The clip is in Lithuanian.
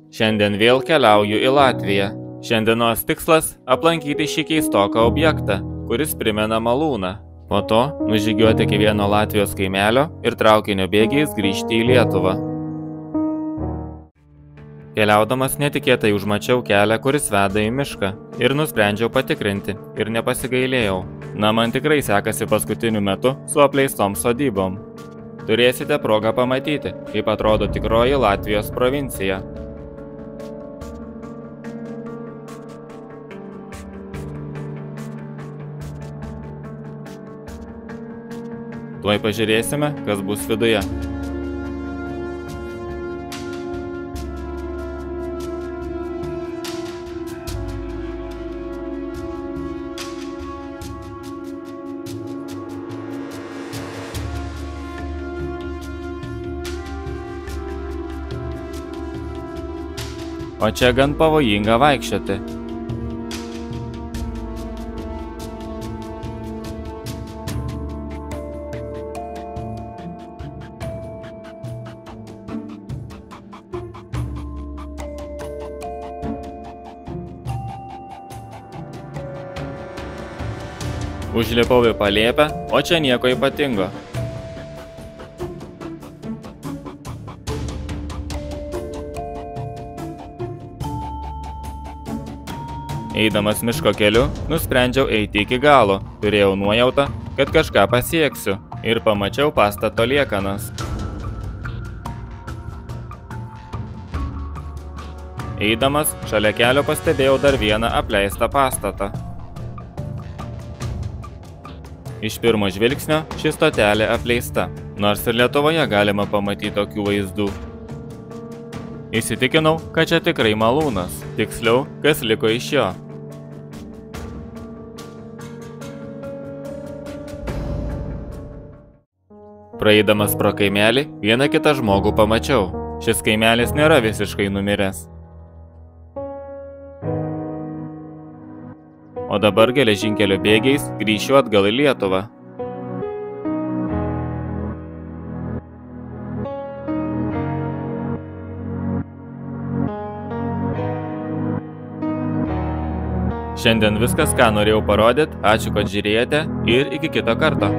Šiandien vėl keliauju į Latviją. Šiandienos tikslas – aplankyti šį keistoką objektą, kuris primena malūną. Po to nužygiuoti iki vieno Latvijos kaimelio ir traukinio bėgiais grįžti į Lietuvą. Keliaudamas netikėtai užmačiau kelią, kuris veda į mišką ir nusprendžiau patikrinti ir nepasigailėjau. Na, man tikrai sekasi paskutiniu metu su apleistom sodybom. Turėsite progą pamatyti, kaip atrodo tikroji Latvijos provincija. Tuoj pažiūrėsime, kas bus viduje. O čia gan pavojinga vaikščioti. Užlipau į palėpę, o čia nieko ypatingo. Eidamas miško keliu, nusprendžiau eiti iki galo. Turėjau nuojautą, kad kažką pasieksiu ir pamačiau pastato liekanas. Eidamas, šalia kelio pastebėjau dar vieną apleistą pastatą. Iš pirmo žvilgsnio ši stotelė apleista, nors ir Lietuvoje galima pamatyti tokių vaizdų. Įsitikinau, kad čia tikrai malūnas, tiksliau, kas liko iš jo. Praeidamas pro kaimelį, vieną kitą žmogų pamačiau. Šis kaimelis nėra visiškai numiręs. O dabar geležinkelio bėgiais grįšiu atgal į Lietuvą. Šiandien viskas, ką norėjau parodyti. Ačiū, kad žiūrėjote ir iki kito karto.